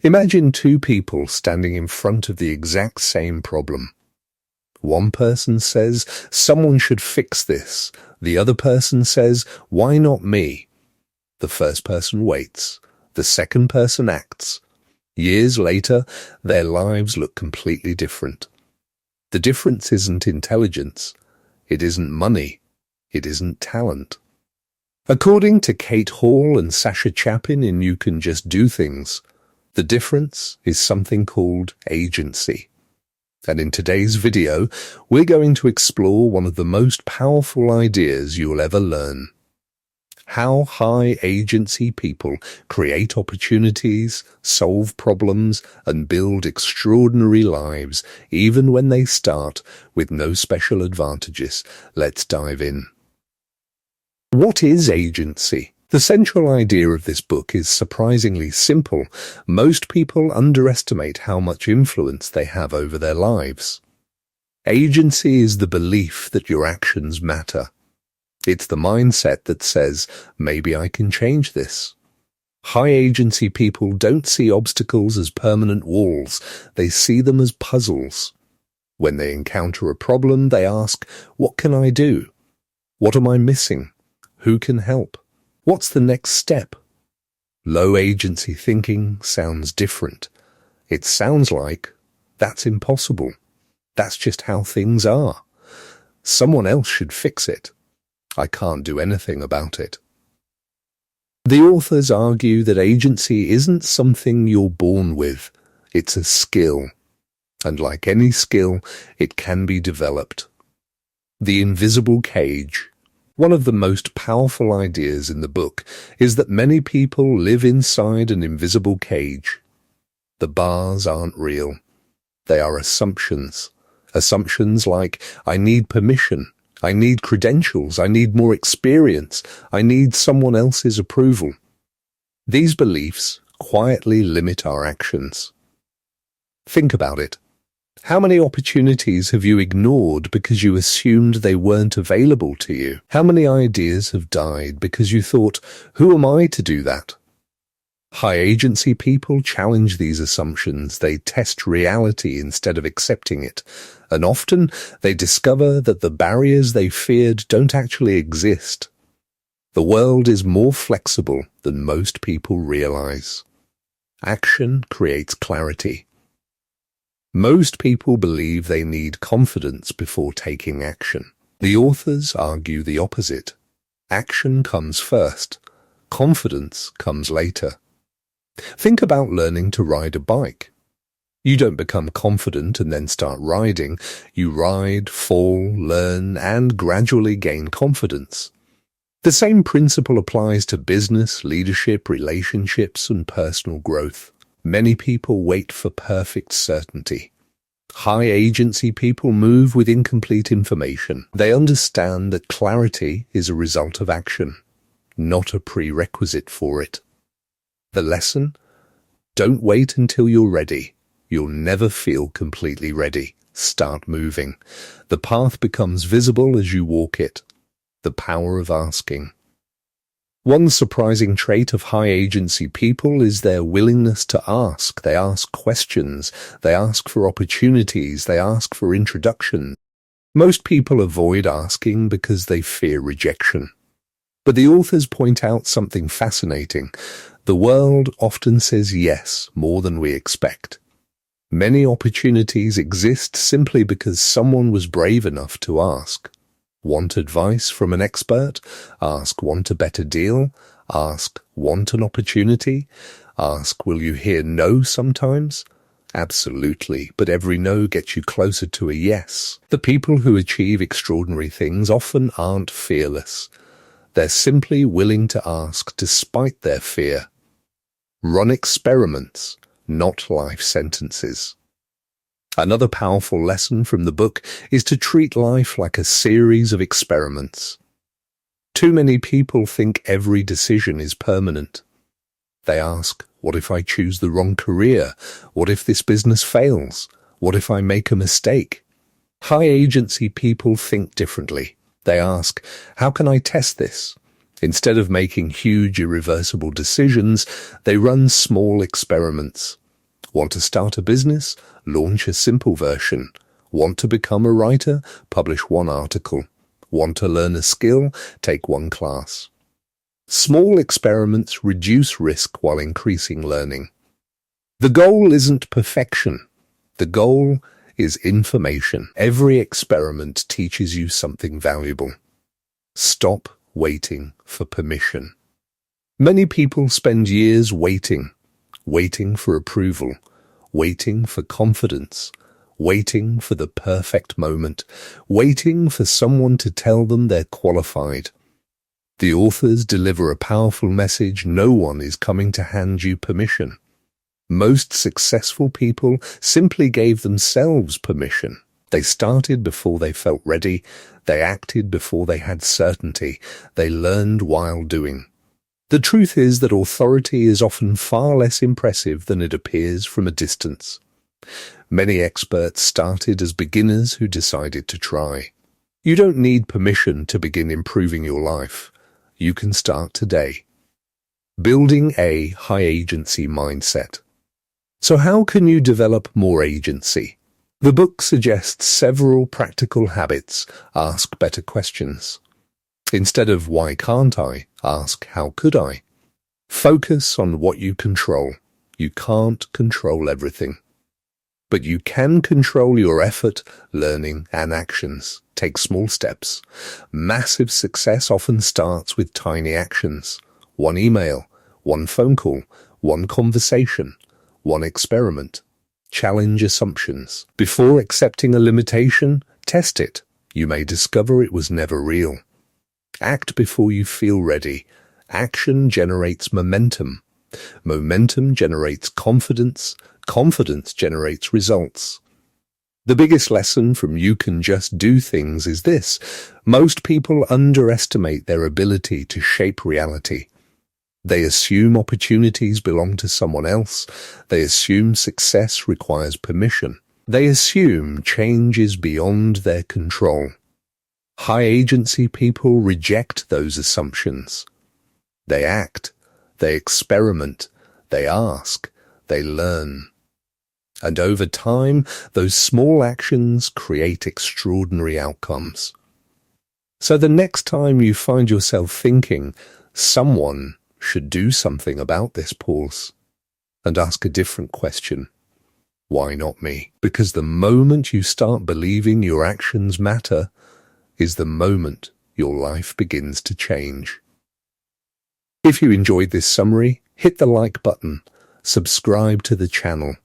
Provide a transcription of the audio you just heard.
Imagine two people standing in front of the exact same problem. One person says, someone should fix this. The other person says, why not me? The first person waits. The second person acts. Years later, their lives look completely different. The difference isn't intelligence. It isn't money. It isn't talent. According to Cate and Sasha Chapin in You Can Just Do Things, the difference is something called agency. And in today's video, we're going to explore one of the most powerful ideas you'll ever learn. How high agency people create opportunities, solve problems, and build extraordinary lives, even when they start with no special advantages. Let's dive in. What is agency? The central idea of this book is surprisingly simple. Most people underestimate how much influence they have over their lives. Agency is the belief that your actions matter. It's the mindset that says, maybe I can change this. High agency people don't see obstacles as permanent walls. They see them as puzzles. When they encounter a problem, they ask, what can I do? What am I missing? Who can help? What's the next step? Low agency thinking sounds different. It sounds like, that's impossible. That's just how things are. Someone else should fix it. I can't do anything about it. The authors argue that agency isn't something you're born with. It's a skill. And like any skill, it can be developed. The invisible cage. One of the most powerful ideas in the book is that many people live inside an invisible cage. The bars aren't real. They are assumptions. Assumptions like, I need permission, I need credentials, I need more experience, I need someone else's approval. These beliefs quietly limit our actions. Think about it. How many opportunities have you ignored because you assumed they weren't available to you? How many ideas have died because you thought, who am I to do that? High agency people challenge these assumptions. They test reality instead of accepting it. And often they discover that the barriers they feared don't actually exist. The world is more flexible than most people realize. Action creates clarity. Most people believe they need confidence before taking action. The authors argue the opposite. Action comes first. Confidence comes later. Think about learning to ride a bike. You don't become confident and then start riding. You ride, fall, learn, and gradually gain confidence. The same principle applies to business, leadership, relationships, and personal growth. Many people wait for perfect certainty. High agency people move with incomplete information. They understand that clarity is a result of action, not a prerequisite for it. The lesson? Don't wait until you're ready. You'll never feel completely ready. Start moving. The path becomes visible as you walk it. The power of asking. One surprising trait of high agency people is their willingness to ask. They ask questions. They ask for opportunities. They ask for introduction. Most people avoid asking because they fear rejection. But the authors point out something fascinating. The world often says yes more than we expect. Many opportunities exist simply because someone was brave enough to ask. Want advice from an expert? Ask, want a better deal? Ask, want an opportunity? Ask, will you hear no sometimes? Absolutely, but every no gets you closer to a yes. The people who achieve extraordinary things often aren't fearless. They're simply willing to ask despite their fear. Run experiments, not life sentences. Another powerful lesson from the book is to treat life like a series of experiments. Too many people think every decision is permanent. They ask, what if I choose the wrong career? What if this business fails? What if I make a mistake? High agency people think differently. They ask, how can I test this? Instead of making huge irreversible decisions, they run small experiments. Want to start a business? Launch a simple version. Want to become a writer? Publish one article. Want to learn a skill? Take one class. Small experiments reduce risk while increasing learning. The goal isn't perfection. The goal is information. Every experiment teaches you something valuable. Stop waiting for permission. Many people spend years waiting for approval, waiting for confidence, waiting for the perfect moment, waiting for someone to tell them they're qualified. The authors deliver a powerful message: no one is coming to hand you permission. Most successful people simply gave themselves permission. They started before they felt ready. They acted before they had certainty. They learned while doing. The truth is that authority is often far less impressive than it appears from a distance. Many experts started as beginners who decided to try. You don't need permission to begin improving your life. You can start today. Building a high-agency mindset. So how can you develop more agency? The book suggests several practical habits. Ask better questions. Instead of "why can't I?" ask "how could I?" Focus on what you control. You can't control everything. But you can control your effort, learning, and actions. Take small steps. Massive success often starts with tiny actions. One email, one phone call, one conversation, one experiment. Challenge assumptions. Before accepting a limitation, test it. You may discover it was never real. Act before you feel ready. Action generates momentum. Momentum generates confidence. Confidence generates results. The biggest lesson from "you can just do things" is this: most people underestimate their ability to shape reality. They assume opportunities belong to someone else. They assume success requires permission. They assume change is beyond their control. High-agency people reject those assumptions. They act, they experiment, they ask, they learn. And over time, those small actions create extraordinary outcomes. So the next time you find yourself thinking, "someone should do something about this," pause and ask a different question. Why not me? Because the moment you start believing your actions matter is the moment your life begins to change. If you enjoyed this summary, hit the like button, subscribe to the channel,